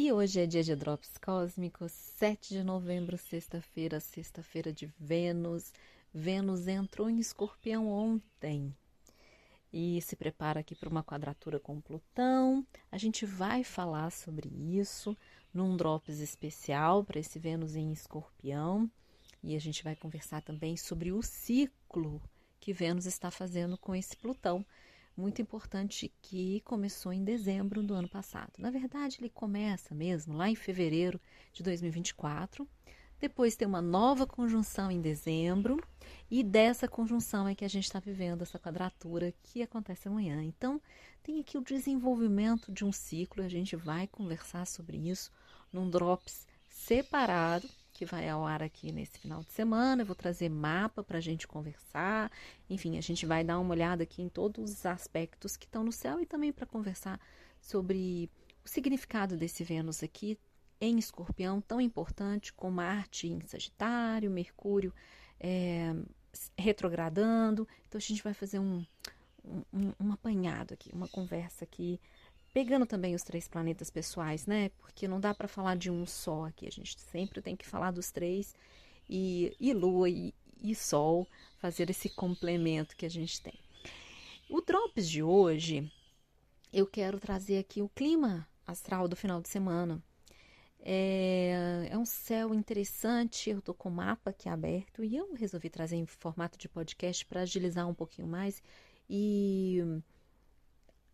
E hoje é dia de Drops Cósmicos, 7 de novembro, sexta-feira, sexta-feira de Vênus. Vênus entrou em Escorpião ontem e se prepara aqui para uma quadratura com Plutão. A gente vai falar sobre isso num Drops especial para esse Vênus em Escorpião. E a gente vai conversar também sobre o ciclo que Vênus está fazendo com esse Plutão. Muito importante, que começou em dezembro do ano passado. Na verdade, ele começa mesmo lá em fevereiro de 2024. Depois tem uma nova conjunção em dezembro. E dessa conjunção é que a gente está vivendo essa quadratura que acontece amanhã. Então, tem aqui o desenvolvimento de um ciclo. A gente vai conversar sobre isso num Drops separado, que vai ao ar aqui nesse final de semana. Eu vou trazer mapa para a gente conversar. Enfim, a gente vai dar uma olhada aqui em todos os aspectos que estão no céu e também para conversar sobre o significado desse Vênus aqui em Escorpião, tão importante, com Marte em Sagitário, Mercúrio retrogradando. Então, a gente vai fazer um apanhado aqui, uma conversa aqui, pegando também os 3 planetas pessoais, né? Porque não dá para falar de um só aqui. A gente sempre tem que falar dos 3 e Lua e Sol, fazer esse complemento que a gente tem. O Drops de hoje, eu quero trazer aqui o clima astral do final de semana. É um céu interessante. Eu tô com o mapa aqui aberto e eu resolvi trazer em formato de podcast para agilizar um pouquinho mais e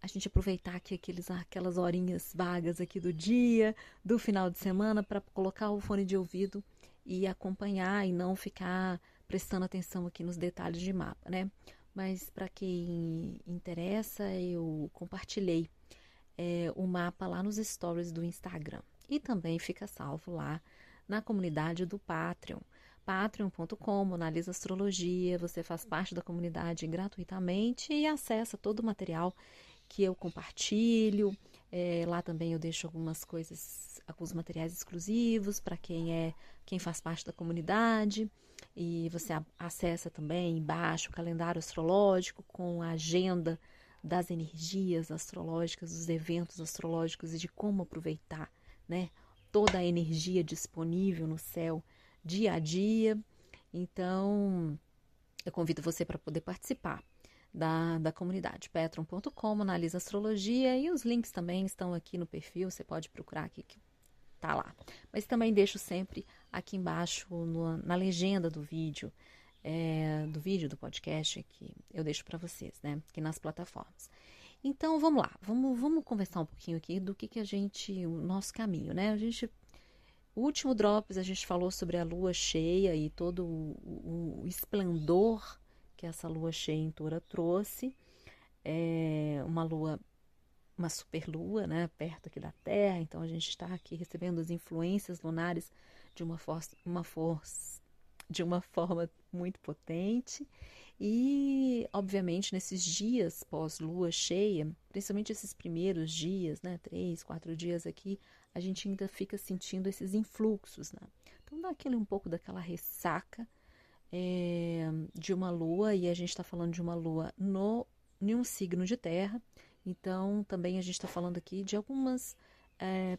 a gente aproveitar aqui aquelas horinhas vagas aqui do dia, do final de semana, para colocar o fone de ouvido e acompanhar e não ficar prestando atenção aqui nos detalhes de mapa, né? Mas para quem interessa, eu compartilhei o mapa lá nos stories do Instagram. E também fica salvo lá na comunidade do Patreon. Patreon.com, analisa astrologia, você faz parte da comunidade gratuitamente e acessa todo o material que eu compartilho. Lá também eu deixo algumas coisas, alguns materiais exclusivos para quem faz parte da comunidade. E você acessa também embaixo o calendário astrológico com a agenda das energias astrológicas, dos eventos astrológicos e de como aproveitar, né, toda a energia disponível no céu dia a dia. Então, eu convido você para poder participar da comunidade. Patreon.com, analisa astrologia, e os links também estão aqui no perfil, você pode procurar aqui que tá lá. Mas também deixo sempre aqui embaixo na legenda do vídeo, do podcast, que eu deixo para vocês, né, aqui nas plataformas. Então vamos lá, vamos conversar um pouquinho aqui do que o nosso caminho, né? O último Drops a gente falou sobre a lua cheia e todo o esplendor que essa lua cheia em Touro trouxe. Uma superlua, né, perto aqui da Terra. Então a gente está aqui recebendo as influências lunares de uma forma muito potente. E, obviamente, nesses dias pós-lua cheia, principalmente esses primeiros dias, né, 3, 4 dias aqui, a gente ainda fica sentindo esses influxos, né? Então dá um pouco daquela ressaca de uma lua, e a gente está falando de uma lua em um signo de terra. Então também a gente está falando aqui de algumas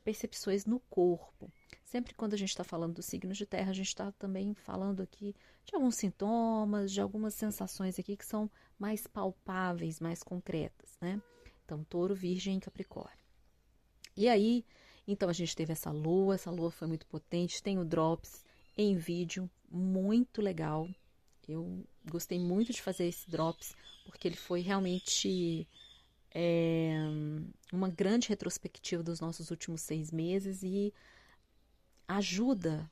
percepções no corpo. Sempre quando a gente está falando dos signos de terra, a gente está também falando aqui de alguns sintomas, de algumas sensações aqui que são mais palpáveis, mais concretas, né? Então, Touro, Virgem e Capricórnio. E aí, então a gente teve essa lua foi muito potente, tem o Drops em vídeo, muito legal. Eu gostei muito de fazer esse Drops, porque ele foi realmente uma grande retrospectiva dos nossos últimos 6 meses e ajuda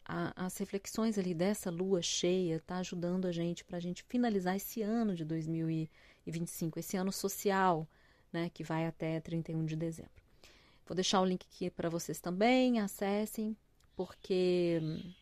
as reflexões ali dessa lua cheia, tá ajudando a gente para a gente finalizar esse ano de 2025, esse ano social, né, que vai até 31 de dezembro. Vou deixar o link aqui para vocês também, acessem, porque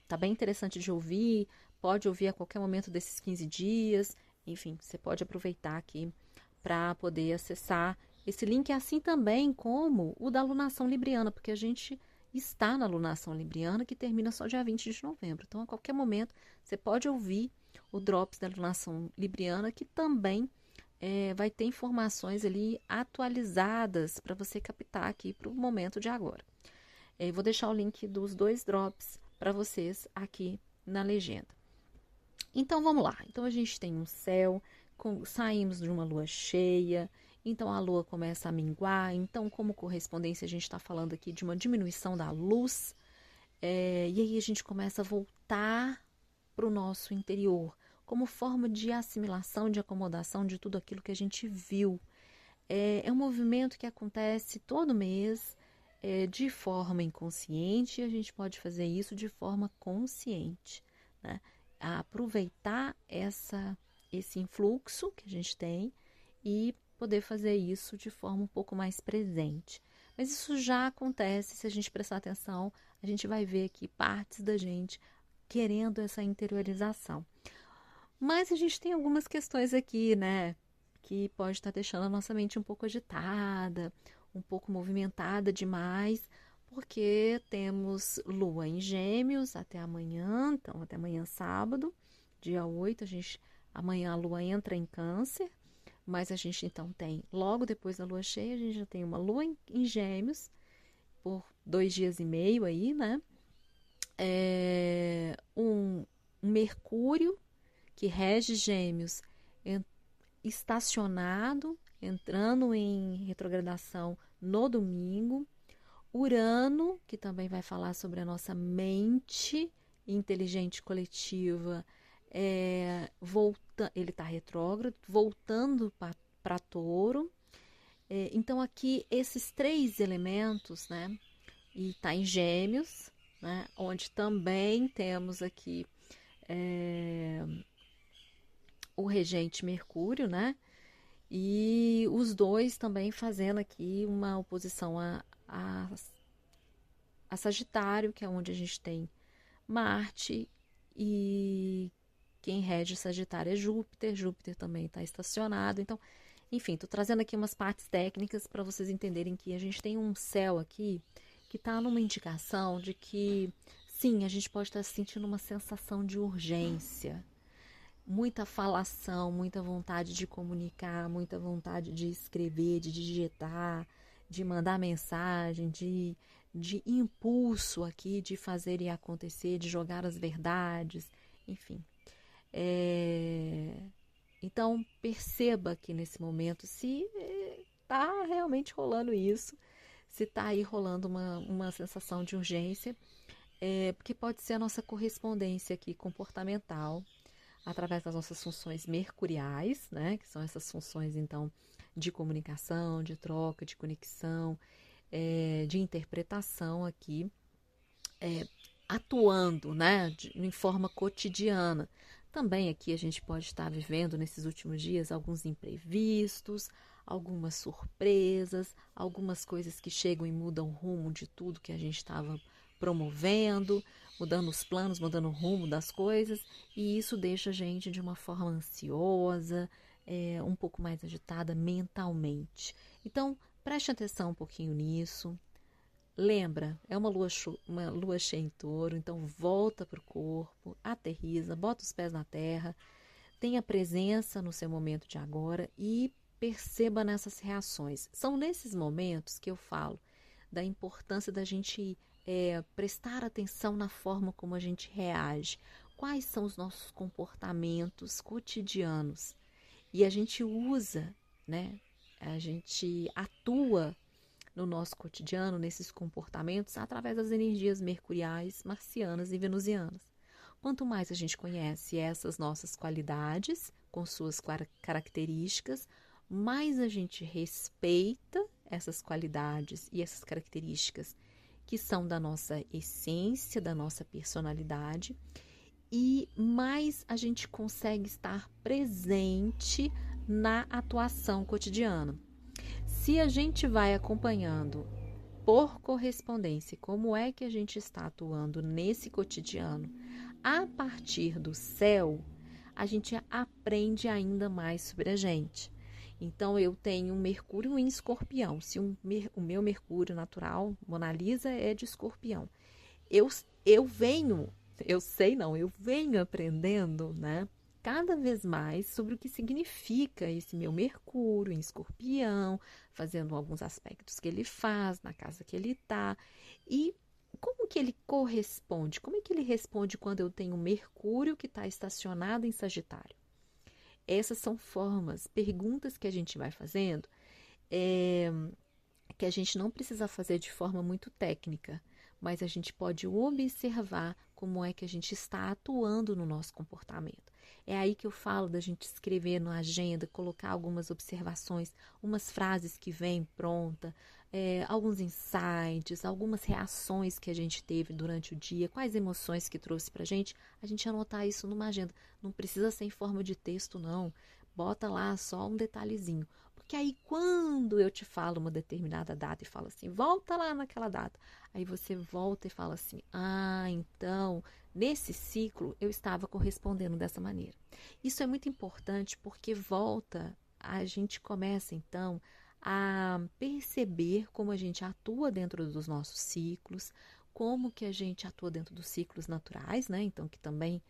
tá bem interessante de ouvir, pode ouvir a qualquer momento desses 15 dias, enfim, você pode aproveitar aqui para poder acessar esse link, assim também como o da alunação libriana, porque a gente está na alunação libriana, que termina só dia 20 de novembro. Então, a qualquer momento, você pode ouvir o Drops da alunação libriana, que também vai ter informações ali atualizadas para você captar aqui para o momento de agora. Vou deixar o link dos 2 drops para vocês aqui na legenda. Então vamos lá. Então a gente tem um céu, saímos de uma lua cheia, então a lua começa a minguar. Então, como correspondência, a gente está falando aqui de uma diminuição da luz, e aí a gente começa a voltar para o nosso interior, como forma de assimilação, de acomodação de tudo aquilo que a gente viu. É um movimento que acontece todo mês, de forma inconsciente, e a gente pode fazer isso de forma consciente, né? Aproveitar esse influxo que a gente tem e poder fazer isso de forma um pouco mais presente. Mas isso já acontece, se a gente prestar atenção, a gente vai ver aqui partes da gente querendo essa interiorização. Mas a gente tem algumas questões aqui, né, que pode estar deixando a nossa mente um pouco agitada, um pouco movimentada demais, porque temos lua em Gêmeos até amanhã, então até amanhã sábado, dia 8, amanhã a lua entra em Câncer, mas a gente então tem, logo depois da lua cheia, a gente já tem uma lua em Gêmeos, por 2 dias e meio aí, né? Um Mercúrio, que rege Gêmeos, estacionado, entrando em retrogradação no domingo. Urano, que também vai falar sobre a nossa mente inteligente coletiva, ele está retrógrado, voltando para Touro. Então, aqui, esses 3 elementos, né? E está em Gêmeos, né? Onde também temos aqui o regente Mercúrio, né? E os 2 também fazendo aqui uma oposição a Sagitário, que é onde a gente tem Marte, e quem rege Sagitário é Júpiter. Júpiter também está estacionado. Então, enfim, estou trazendo aqui umas partes técnicas para vocês entenderem que a gente tem um céu aqui que está numa indicação de que, sim, a gente pode estar sentindo uma sensação de urgência, muita falação, muita vontade de comunicar, muita vontade de escrever, de digitar, de mandar mensagem, de impulso aqui, de fazer e acontecer, de jogar as verdades, enfim. Então, perceba que nesse momento se está realmente rolando isso, se está aí rolando uma sensação de urgência, porque pode ser a nossa correspondência aqui comportamental, através das nossas funções mercuriais, né, que são essas funções, então, de comunicação, de troca, de conexão, de interpretação aqui, atuando, né, em forma cotidiana. Também aqui a gente pode estar vivendo nesses últimos dias alguns imprevistos, algumas surpresas, algumas coisas que chegam e mudam o rumo de tudo que a gente estava promovendo, mudando os planos, mudando o rumo das coisas, e isso deixa a gente de uma forma ansiosa, um pouco mais agitada mentalmente. Então, preste atenção um pouquinho nisso. Lembra, é uma lua cheia em Touro, então volta para o corpo, aterriza, bota os pés na terra, tenha presença no seu momento de agora e perceba nessas reações. São nesses momentos que eu falo da importância da gente prestar atenção na forma como a gente reage. Quais são os nossos comportamentos cotidianos? E a gente usa, né? A gente atua no nosso cotidiano, nesses comportamentos, através das energias mercuriais, marcianas e venusianas. Quanto mais a gente conhece essas nossas qualidades, com suas características, mais a gente respeita essas qualidades e essas características que são da nossa essência, da nossa personalidade, e mais a gente consegue estar presente na atuação cotidiana. Se a gente vai acompanhando por correspondência como é que a gente está atuando nesse cotidiano, a partir do céu, a gente aprende ainda mais sobre a gente. Então, eu tenho um Mercúrio em Escorpião. Se o meu Mercúrio natural, Mona Lisa, é de Escorpião. Eu venho aprendendo, né? Cada vez mais sobre o que significa esse meu Mercúrio em Escorpião, fazendo alguns aspectos que ele faz, na casa que ele está. E como que ele corresponde? Como é que ele responde quando eu tenho Mercúrio que está estacionado em Sagitário? Essas são formas, perguntas que a gente vai fazendo, é, que a gente não precisa fazer de forma muito técnica, mas a gente pode observar como é que a gente está atuando no nosso comportamento. É aí que eu falo da gente escrever na agenda, colocar algumas observações, umas frases que vêm pronta, alguns insights, algumas reações que a gente teve durante o dia, quais emoções que trouxe para a gente anotar isso numa agenda. Não precisa ser em forma de texto, não. Bota lá só um detalhezinho. Porque aí quando eu te falo uma determinada data e falo assim, volta lá naquela data. Aí você volta e fala assim, ah, então, nesse ciclo eu estava correspondendo dessa maneira. Isso é muito importante porque volta, a gente começa então a perceber como a gente atua dentro dos nossos ciclos, como que a gente atua dentro dos ciclos naturais, né? Então, que também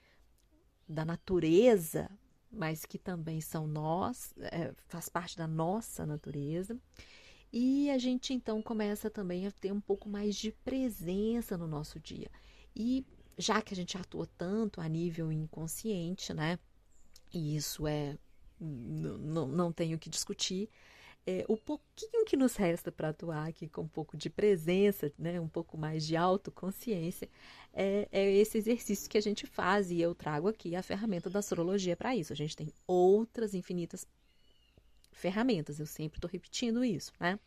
da natureza, mas que também são nós, faz parte da nossa natureza. E a gente então começa também a ter um pouco mais de presença no nosso dia. E já que a gente atua tanto a nível inconsciente, né? E isso não tenho que discutir, o pouquinho que nos resta para atuar aqui com um pouco de presença, né, um pouco mais de autoconsciência, é esse exercício que a gente faz e eu trago aqui a ferramenta da astrologia para isso. A gente tem outras infinitas ferramentas, eu sempre estou repetindo isso, né?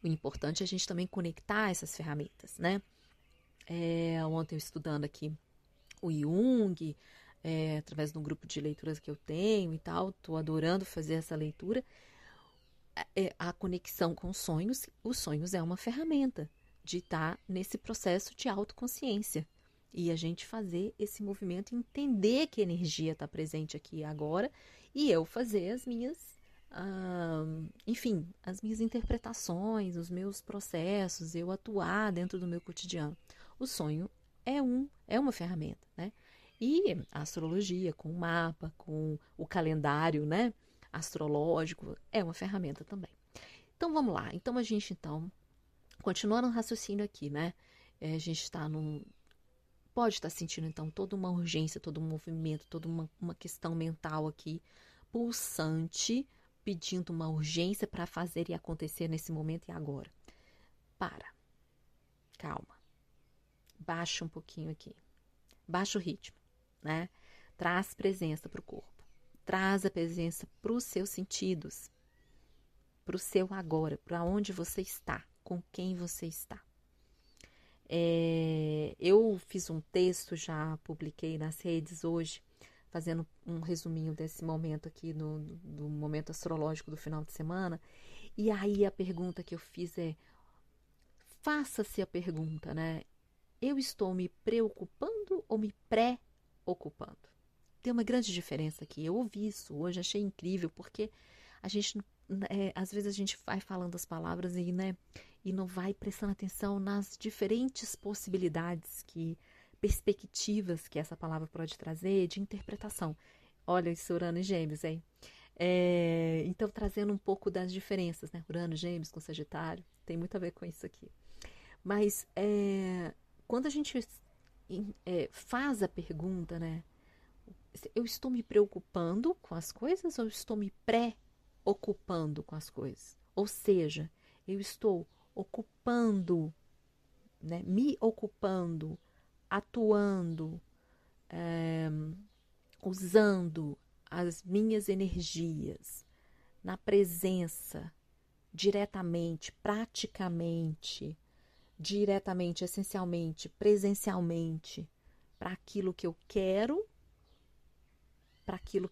O importante é a gente também conectar essas ferramentas, né? Ontem eu estudando aqui o Jung, através de um grupo de leituras que eu tenho e tal, estou adorando fazer essa leitura. A conexão com os sonhos é uma ferramenta de estar nesse processo de autoconsciência. E a gente fazer esse movimento, entender que energia está presente aqui e agora, e eu fazer as minhas, enfim, as minhas interpretações, os meus processos, eu atuar dentro do meu cotidiano. O sonho é uma ferramenta, né? E a astrologia, com o mapa, com o calendário, né? Astrológico, é uma ferramenta também. Então vamos lá. Então a gente continuando o raciocínio aqui, né? A gente está pode estar sentindo então toda uma urgência, todo um movimento, toda uma questão mental aqui pulsante, pedindo uma urgência para fazer e acontecer nesse momento e agora. Para. Calma. Baixa um pouquinho aqui. Baixa o ritmo, né? Traz presença para o corpo. Traz a presença para os seus sentidos, para o seu agora, para onde você está, com quem você está. Eu fiz um texto, já publiquei nas redes hoje, fazendo um resuminho desse momento aqui, do momento astrológico do final de semana. E aí a pergunta que eu fiz faça-se a pergunta, né? Eu estou me preocupando ou me pré-ocupando? Tem uma grande diferença aqui. Eu ouvi isso hoje, achei incrível, porque a gente, às vezes a gente vai falando as palavras e não vai prestando atenção nas diferentes possibilidades, perspectivas que essa palavra pode trazer de interpretação. Olha, isso Urano e Gêmeos, hein? Então, trazendo um pouco das diferenças, né? Urano, Gêmeos com Sagitário, tem muito a ver com isso aqui. Mas, quando a gente faz a pergunta, né? Eu estou me preocupando com as coisas ou estou me pré-ocupando com as coisas? Ou seja, eu estou ocupando, né, me ocupando, atuando, usando as minhas energias na presença, diretamente, praticamente, diretamente, essencialmente, presencialmente, para aquilo que eu quero, para aquilo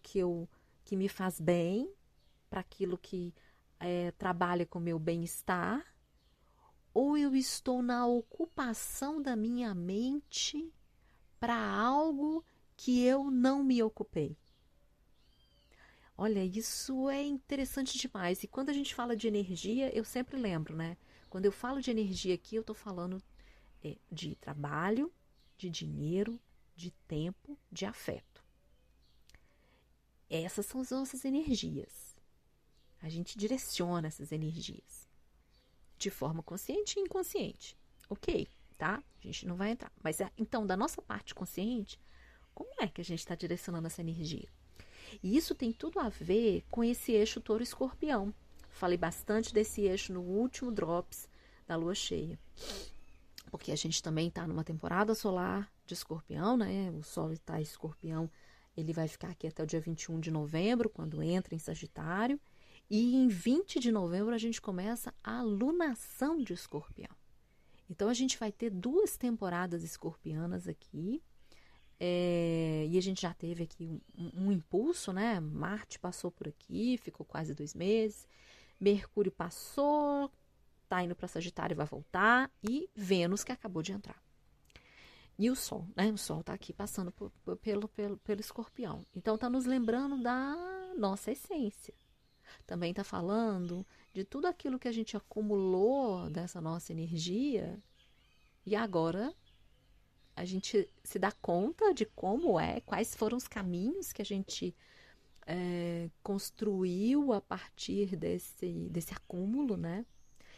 que me faz bem, para aquilo que trabalha com o meu bem-estar, ou eu estou na ocupação da minha mente para algo que eu não me ocupei? Olha, isso é interessante demais. E quando a gente fala de energia, eu sempre lembro, né? Quando eu falo de energia aqui, eu estou falando de trabalho, de dinheiro, de tempo, de afeto. Essas são as nossas energias. A gente direciona essas energias de forma consciente e inconsciente. Ok? tá? A gente não vai entrar. Mas, então, da nossa parte consciente, como é que a gente está direcionando essa energia? E isso tem tudo a ver com esse eixo touro-escorpião. Falei bastante desse eixo no último Drops da lua cheia. Porque a gente também está numa temporada solar de escorpião, né? O sol está em escorpião, ele vai ficar aqui até o dia 21 de novembro, quando entra em Sagitário. E em 20 de novembro a gente começa a lunação de escorpião. Então a gente vai ter 2 temporadas escorpianas aqui. E a gente já teve aqui um impulso, né? Marte passou por aqui, ficou quase 2 meses. Mercúrio passou, tá indo para Sagitário e vai voltar. E Vênus que acabou de entrar. E o Sol, né? O Sol tá aqui passando pelo escorpião. Então tá nos lembrando da nossa essência. Também tá falando de tudo aquilo que a gente acumulou dessa nossa energia. E agora a gente se dá conta de como quais foram os caminhos que a gente construiu a partir desse acúmulo, né?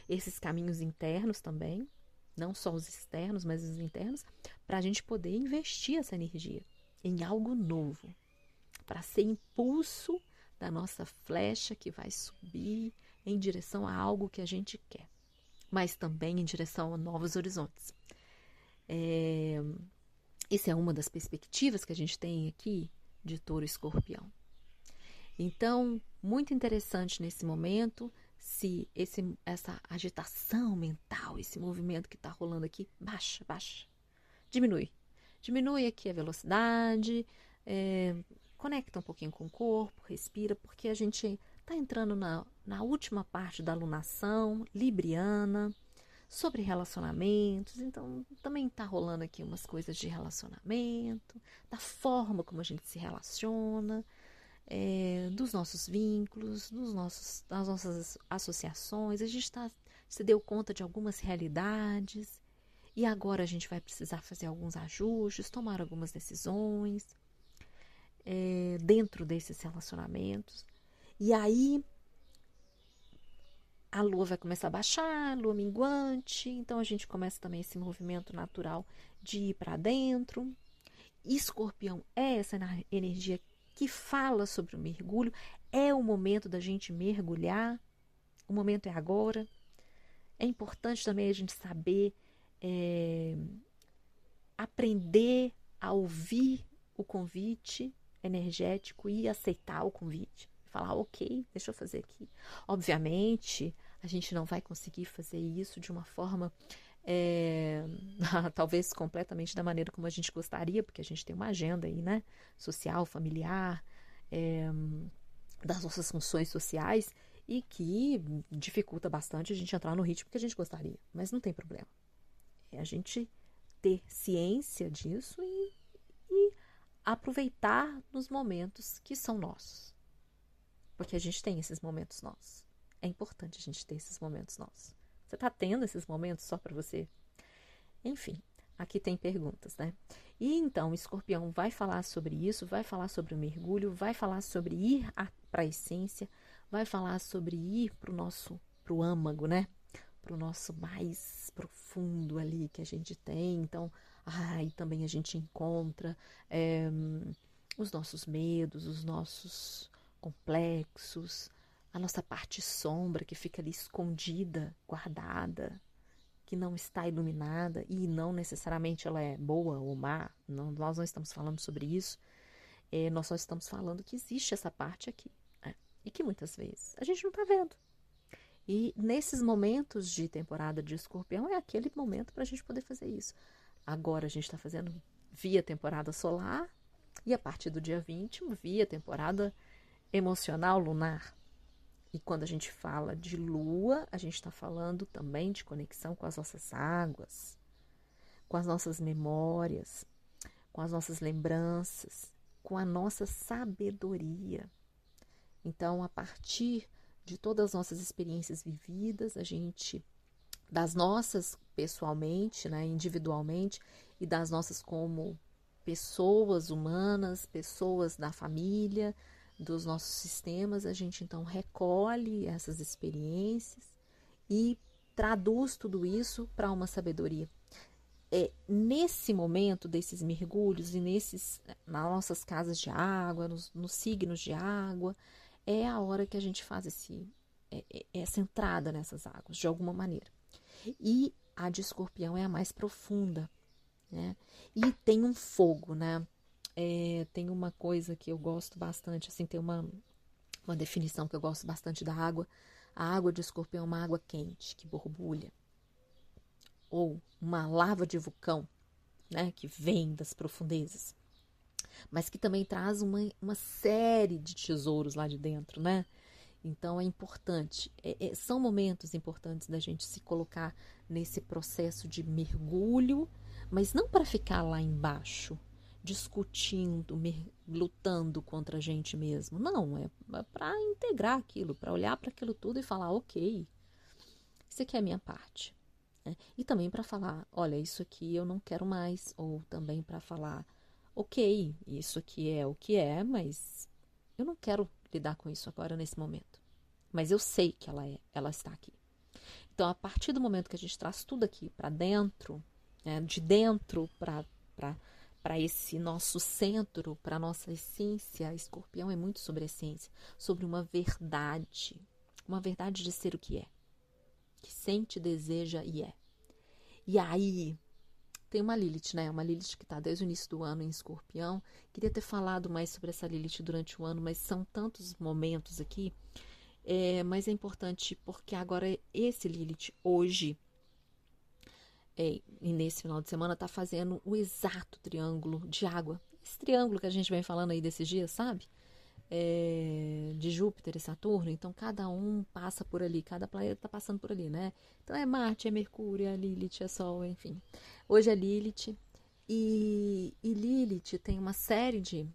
Esses caminhos internos também, não só os externos, mas os internos, para a gente poder investir essa energia em algo novo, para ser impulso da nossa flecha que vai subir em direção a algo que a gente quer, mas também em direção a novos horizontes. Essa é uma das perspectivas que a gente tem aqui de Touro e Escorpião. Então, muito interessante nesse momento, se essa agitação mental, esse movimento que está rolando aqui, baixa, diminui. Diminui aqui a velocidade, conecta um pouquinho com o corpo, respira, porque a gente está entrando na última parte da alunação libriana, sobre relacionamentos. Então, também está rolando aqui umas coisas de relacionamento, da forma como a gente se relaciona, dos nossos vínculos, das nossas associações. A gente se deu conta de algumas realidades e agora a gente vai precisar fazer alguns ajustes, tomar algumas decisões dentro desses relacionamentos. E aí a lua vai começar a baixar, lua minguante, então a gente começa também esse movimento natural de ir para dentro. Escorpião é essa energia que fala sobre o mergulho, é o momento da gente mergulhar, o momento é agora. É importante também a gente saber aprender a ouvir o convite energético e aceitar o convite. Falar, ok, deixa eu fazer aqui. Obviamente, a gente não vai conseguir fazer isso de uma forma talvez completamente da maneira como a gente gostaria, porque a gente tem uma agenda aí, né? Social, familiar, das nossas funções sociais, e que dificulta bastante a gente entrar no ritmo que a gente gostaria. Mas não tem problema. É a gente ter ciência disso e aproveitar nos momentos que são nossos. Porque a gente tem esses momentos nossos. É importante a gente ter esses momentos nossos. Você está tendo esses momentos só para você? Enfim, aqui tem perguntas, né? E então, o Escorpião vai falar sobre isso, vai falar sobre o mergulho, vai falar sobre ir para a essência, vai falar sobre ir para o âmago, né? Para o nosso mais profundo ali que a gente tem. Então, aí também a gente encontra os nossos medos, os nossos complexos, a nossa parte sombra que fica ali escondida, guardada, que não está iluminada, e não necessariamente ela é boa ou má, não, nós não estamos falando sobre isso, nós só estamos falando que existe essa parte aqui, e que muitas vezes a gente não está vendo. E nesses momentos de temporada de Escorpião é aquele momento para a gente poder fazer isso. Agora a gente está fazendo via temporada solar, e a partir do dia 20, via temporada emocional lunar. E quando a gente fala de lua, a gente está falando também de conexão com as nossas águas, com as nossas memórias, com as nossas lembranças, com a nossa sabedoria. Então, a partir de todas as nossas experiências vividas, a gente, das nossas pessoalmente, né, individualmente, e das nossas como pessoas humanas, pessoas da família, dos nossos sistemas, a gente então recolhe essas experiências e traduz tudo isso para uma sabedoria. nesse momento desses mergulhos e nas nossas casas de água, nos signos de água, é a hora que a gente faz essa entrada nessas águas, de alguma maneira. E a de Escorpião é a mais profunda, né? E tem um fogo, né? Tem uma coisa que eu gosto bastante, assim, tem uma definição que eu gosto bastante da água. A água de Escorpião é uma água quente, que borbulha. Ou uma lava de vulcão, né, que vem das profundezas, mas que também traz uma série de tesouros lá de dentro, né? Então é importante, são momentos importantes da gente se colocar nesse processo de mergulho, mas não para ficar lá embaixo, discutindo, lutando contra a gente mesmo. Não, é para integrar aquilo, para olhar para aquilo tudo e falar, ok, isso aqui é a minha parte. E também para falar, olha, isso aqui eu não quero mais. Ou também para falar, ok, isso aqui é o que é, mas eu não quero lidar com isso agora nesse momento. Mas eu sei que ela está aqui. Então, a partir do momento que a gente traz tudo aqui para dentro, né, de dentro para esse nosso centro, para a nossa essência, Escorpião é muito sobre a essência, sobre uma verdade de ser o que é. Que sente, deseja e é. E aí, tem uma Lilith, né? Uma Lilith que está desde o início do ano em Escorpião. Queria ter falado mais sobre essa Lilith durante o ano, mas são tantos momentos aqui. Mas é importante porque agora esse Lilith, hoje, e nesse final de semana, está fazendo o exato triângulo de água. Esse triângulo que a gente vem falando aí desses dias, sabe? De Júpiter e Saturno, então cada um passa por ali, cada planeta está passando por ali, né? Então é Marte, é Mercúrio, é Lilith, é Sol, enfim. Hoje é Lilith, e Lilith tem uma série de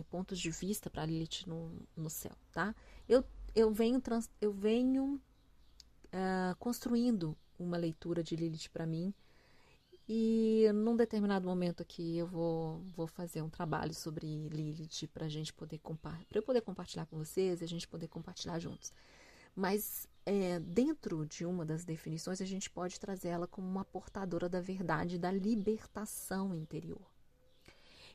pontos de vista para Lilith no céu, tá? Eu venho construindo uma leitura de Lilith para mim, e num determinado momento aqui eu vou fazer um trabalho sobre Lilith para a gente poder eu poder compartilhar com vocês e a gente poder compartilhar juntos. Mas dentro de uma das definições a gente pode trazer ela como uma portadora da verdade, da libertação interior.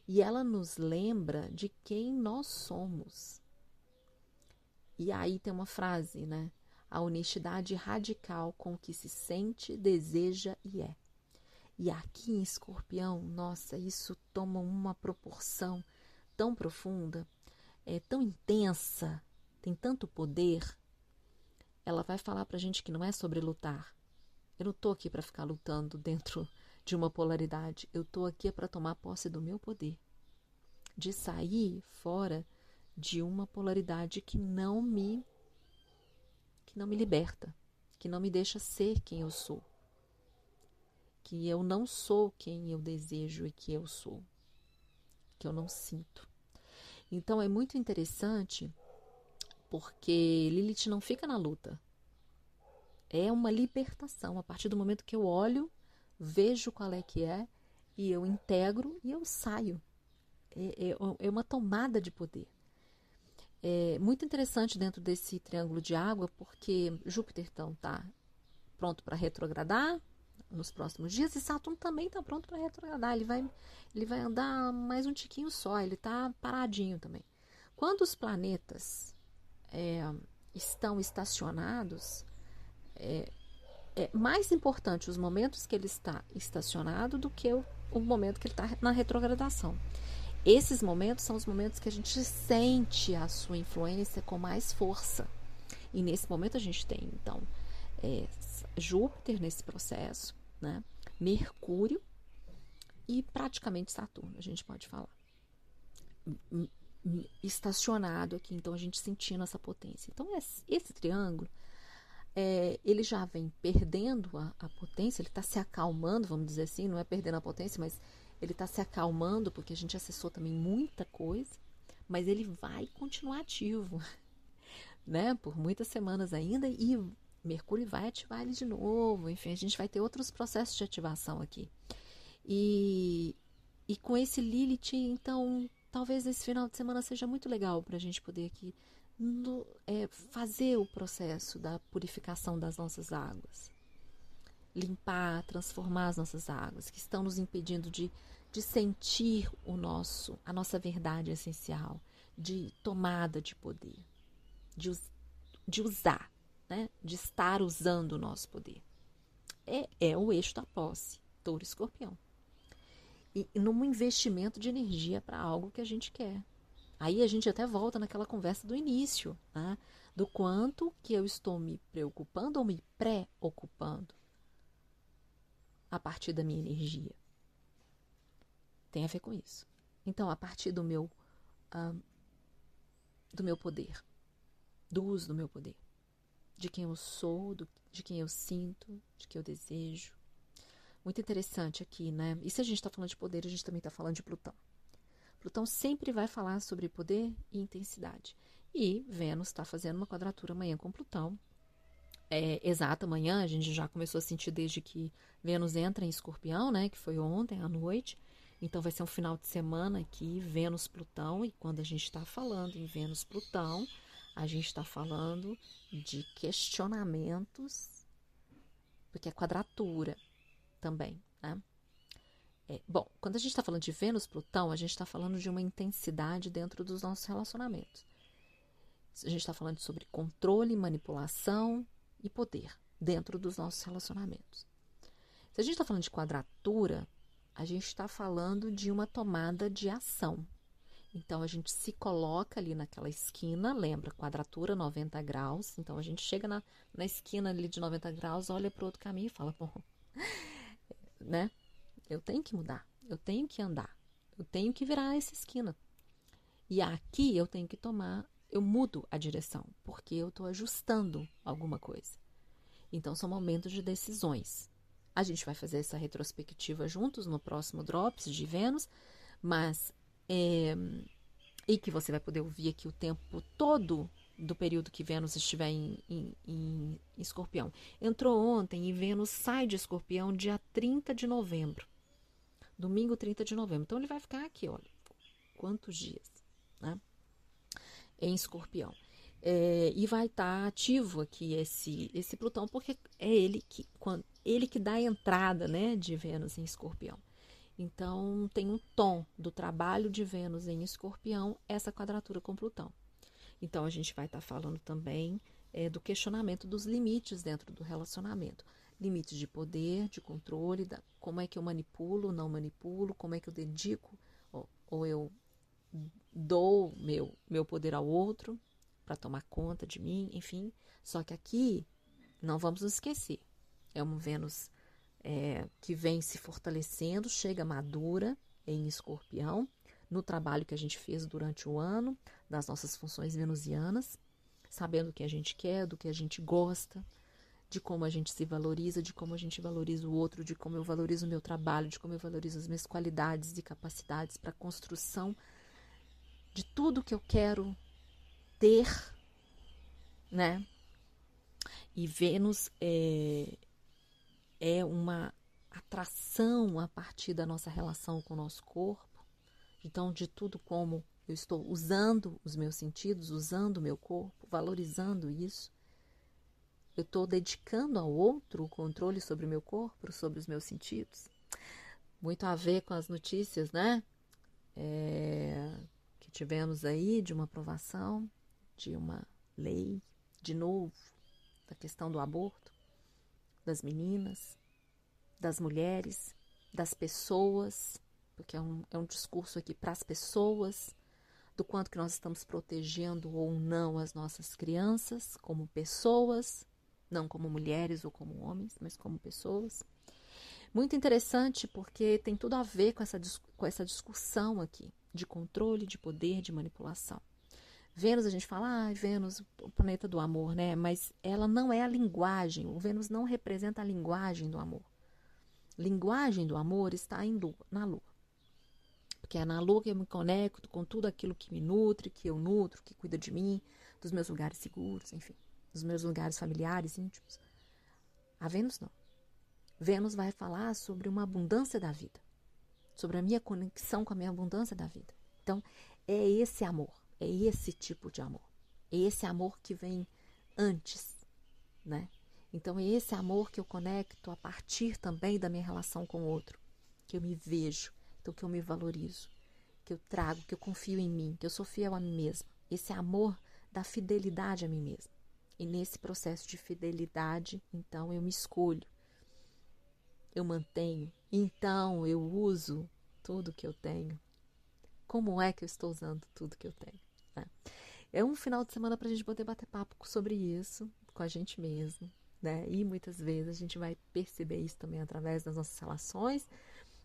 E ela nos lembra de quem nós somos. E aí tem uma frase, né? A honestidade radical com que se sente, deseja e é. E aqui em Escorpião, nossa, isso toma uma proporção tão profunda, tão intensa, tem tanto poder. Ela vai falar pra gente que não é sobre lutar. Eu não tô aqui para ficar lutando dentro de uma polaridade. Eu tô aqui para tomar posse do meu poder, de sair fora de uma polaridade que não me liberta, que não me deixa ser quem eu sou. Que eu não sou quem eu desejo e que eu sou, que eu não sinto. Então é muito interessante porque Lilith não fica na luta. É uma libertação. A partir do momento que eu olho, vejo qual é que é, e eu integro e eu saio. É uma tomada de poder. É muito interessante dentro desse triângulo de água, porque Júpiter então está pronto para retrogradar nos próximos dias, e Saturno também está pronto para retrogradar. Ele vai andar mais um tiquinho só, ele está paradinho também. Quando os planetas estão estacionados, é mais importante os momentos que ele está estacionado do que o momento que ele está na retrogradação. Esses momentos são os momentos que a gente sente a sua influência com mais força. E nesse momento a gente tem, então, Júpiter nesse processo, né? Mercúrio e praticamente Saturno, a gente pode falar. Estacionado aqui, então a gente sentindo essa potência. Então esse triângulo, ele já vem perdendo a potência, ele está se acalmando, vamos dizer assim, não é perdendo a potência, mas ele está se acalmando porque a gente acessou também muita coisa, mas ele vai continuar ativo, né? Por muitas semanas ainda, e Mercúrio vai ativar ele de novo. Enfim, a gente vai ter outros processos de ativação aqui. E com esse Lilith, então, talvez esse final de semana seja muito legal para a gente poder aqui fazer o processo da purificação das nossas águas. limpar, transformar as nossas águas, que estão nos impedindo de sentir a nossa verdade essencial, de tomada de poder, de usar, né? De estar usando o nosso poder. É o eixo da posse, Touro e Escorpião. E num investimento de energia para algo que a gente quer. Aí a gente até volta naquela conversa do início, né? Do quanto que eu estou me preocupando ou me pré-ocupando a partir da minha energia. Tem a ver com isso. Então, a partir do meu poder, do uso do meu poder, de quem eu sou, de quem eu sinto, de quem eu desejo. Muito interessante aqui, né? E se a gente está falando de poder, a gente também está falando de Plutão. Plutão sempre vai falar sobre poder e intensidade. E Vênus está fazendo uma quadratura amanhã com Plutão. Exata amanhã, a gente já começou a sentir desde que Vênus entra em Escorpião, né? Que foi ontem à noite. Então vai ser um final de semana aqui, Vênus-Plutão. E quando a gente está falando em Vênus-Plutão, a gente está falando de questionamentos, porque é quadratura também, né? Bom, quando a gente está falando de Vênus-Plutão, a gente está falando de uma intensidade dentro dos nossos relacionamentos. A gente está falando sobre controle, manipulação e poder dentro dos nossos relacionamentos. Se a gente está falando de quadratura, a gente está falando de uma tomada de ação. Então, a gente se coloca ali naquela esquina, lembra, quadratura 90 graus. Então, a gente chega na esquina ali de 90 graus, olha para o outro caminho e fala, bom, né? Eu tenho que mudar, eu tenho que andar, eu tenho que virar essa esquina. E aqui eu tenho que eu mudo a direção, porque eu estou ajustando alguma coisa. Então, são momentos de decisões. A gente vai fazer essa retrospectiva juntos no próximo Drops de Vênus, mas e que você vai poder ouvir aqui o tempo todo do período que Vênus estiver em Escorpião. Entrou ontem e Vênus sai de Escorpião dia 30 de novembro. Domingo 30 de novembro. Então ele vai ficar aqui, olha, quantos dias, né? Em Escorpião. E vai estar ativo aqui esse Plutão, porque é ele que dá a entrada, né, de Vênus em Escorpião. Então, tem um tom do trabalho de Vênus em Escorpião, essa quadratura com Plutão. Então, a gente vai estar falando também do questionamento dos limites dentro do relacionamento. Limites de poder, de controle, como é que eu manipulo, não manipulo, como é que eu dedico ou eu dou meu poder ao outro para tomar conta de mim, enfim. Só que aqui, não vamos nos esquecer, é um Vênus que vem se fortalecendo, chega madura em Escorpião, no trabalho que a gente fez durante o ano, das nossas funções venusianas, sabendo o que a gente quer, do que a gente gosta, de como a gente se valoriza, de como a gente valoriza o outro, de como eu valorizo o meu trabalho, de como eu valorizo as minhas qualidades e capacidades para a construção de tudo que eu quero ter, né? E Vênus é uma atração a partir da nossa relação com o nosso corpo. Então, de tudo como eu estou usando os meus sentidos, usando o meu corpo, valorizando isso. Eu estou dedicando ao outro o controle sobre o meu corpo, sobre os meus sentidos. Muito a ver com as notícias, né? Que tivemos aí de uma aprovação, de uma lei, de novo, da questão do aborto, das meninas, das mulheres, das pessoas, porque é um discurso aqui para as pessoas, do quanto que nós estamos protegendo ou não as nossas crianças como pessoas, não como mulheres ou como homens, mas como pessoas. Muito interessante porque tem tudo a ver com essa discussão aqui de controle, de poder, de manipulação. Vênus, a gente fala, Vênus, o planeta do amor, né? Mas ela não é a linguagem, o Vênus não representa a linguagem do amor. Linguagem do amor está na Lua. Porque é na Lua que eu me conecto com tudo aquilo que me nutre, que eu nutro, que cuida de mim, dos meus lugares seguros, enfim, dos meus lugares familiares, íntimos. A Vênus não. Vênus vai falar sobre uma abundância da vida, sobre a minha conexão com a minha abundância da vida. Então, é esse amor, é esse tipo de amor. É esse amor que vem antes, né? Então é esse amor que eu conecto a partir também da minha relação com o outro, que eu me vejo, então que eu me valorizo, que eu trago, que eu confio em mim, que eu sou fiel a mim mesma. Esse amor da fidelidade a mim mesma. E nesse processo de fidelidade, então eu me escolho, eu mantenho, então eu uso tudo que eu tenho. Como é que eu estou usando tudo que eu tenho? Né? É um final de semana para a gente poder bater papo sobre isso, com a gente mesmo. Né? E muitas vezes a gente vai perceber isso também através das nossas relações.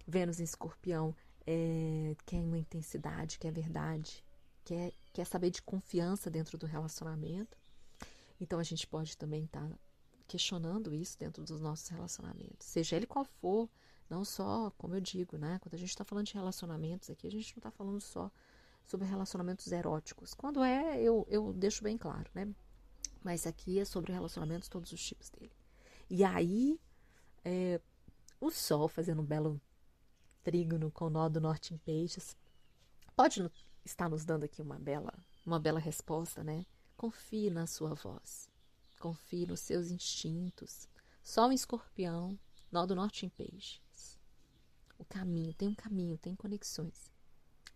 Vênus em Escorpião quer uma intensidade, quer verdade, quer saber de confiança dentro do relacionamento. Então a gente pode também estar questionando isso dentro dos nossos relacionamentos, seja ele qual for, não só, como eu digo, né? Quando a gente está falando de relacionamentos aqui, a gente não está falando só sobre relacionamentos eróticos. Quando eu deixo bem claro, né? Mas aqui é sobre relacionamentos, todos os tipos dele. E aí, o Sol fazendo um belo trígono com o nó do norte em peixes, pode estar nos dando aqui uma bela resposta, né? Confie na sua voz. Confie nos seus instintos. Sol em Escorpião, nó do norte em peixes. O caminho, tem conexões.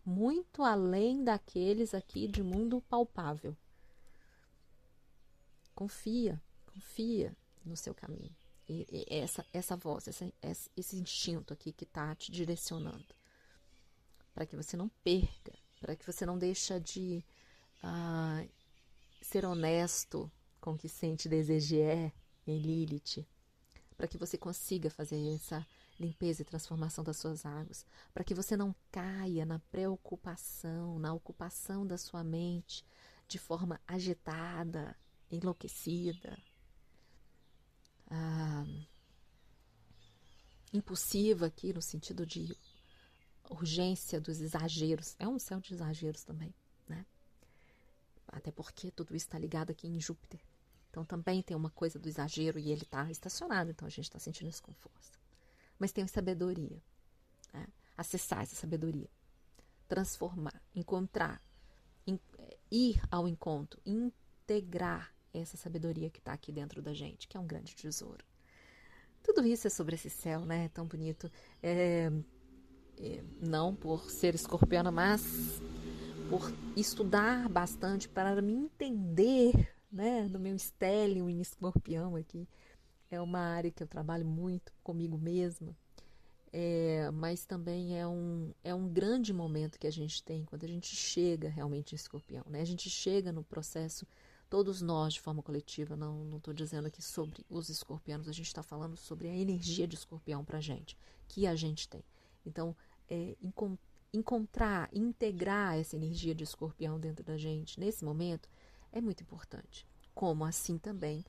Muito além daqueles aqui de mundo palpável. Confia no seu caminho. E essa voz, esse instinto aqui que está te direcionando. Para que você não perca, para que você não deixe de ser honesto com o que sente, desejo em Lilith, para que você consiga fazer essa limpeza e transformação das suas águas, para que você não caia na preocupação, na ocupação da sua mente de forma agitada, enlouquecida, impulsiva aqui no sentido de urgência dos exageros. É um céu de exageros também, né? Até porque tudo isso está ligado aqui em Júpiter. Então também tem uma coisa do exagero e ele está estacionado, então a gente está sentindo isso com força. Mas tem sabedoria, né? Acessar essa sabedoria, transformar, encontrar, ir ao encontro, integrar essa sabedoria que está aqui dentro da gente, que é um grande tesouro. Tudo isso é sobre esse céu, né? Tão bonito. Não por ser escorpiana, mas por estudar bastante para me entender, né? No meu estélio em Escorpião aqui. É uma área que eu trabalho muito comigo mesma, mas também é um grande momento que a gente tem quando a gente chega realmente em Escorpião, né? A gente chega no processo, todos nós de forma coletiva, não estou dizendo aqui sobre os escorpianos, a gente está falando sobre a energia de Escorpião para a gente, que a gente tem. Então, encontrar, integrar essa energia de Escorpião dentro da gente nesse momento é muito importante. Como assim também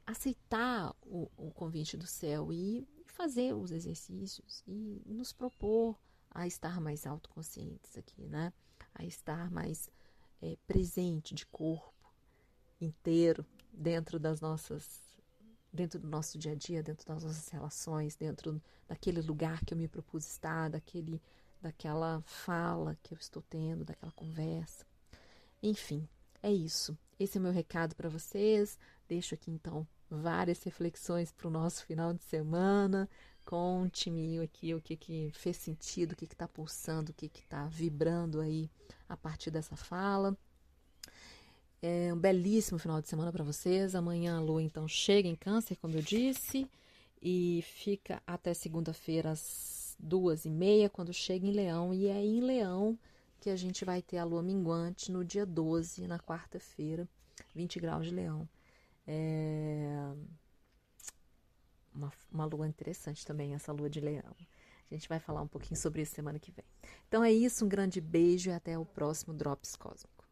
aceitar o convite do céu e fazer os exercícios e nos propor a estar mais autoconscientes aqui, né? A estar mais presente de corpo inteiro dentro do nosso dia a dia, dentro das nossas relações, dentro daquele lugar que eu me propus estar, daquela fala que eu estou tendo, daquela conversa. Enfim, é isso. Esse é o meu recado para vocês. Deixo aqui, então, várias reflexões para o nosso final de semana. Conte-me aqui o que fez sentido, o que está pulsando, o que está vibrando aí a partir dessa fala. É um belíssimo final de semana para vocês. Amanhã a Lua, então, chega em Câncer, como eu disse, e fica até segunda-feira às 2h30, quando chega em Leão. E é em Leão que a gente vai ter a Lua minguante no dia 12, na quarta-feira, 20 graus de Leão. Uma lua interessante também, essa lua de Leão. A gente vai falar um pouquinho sobre isso semana que vem. Então é isso, um grande beijo e até o próximo Drops Cósmico.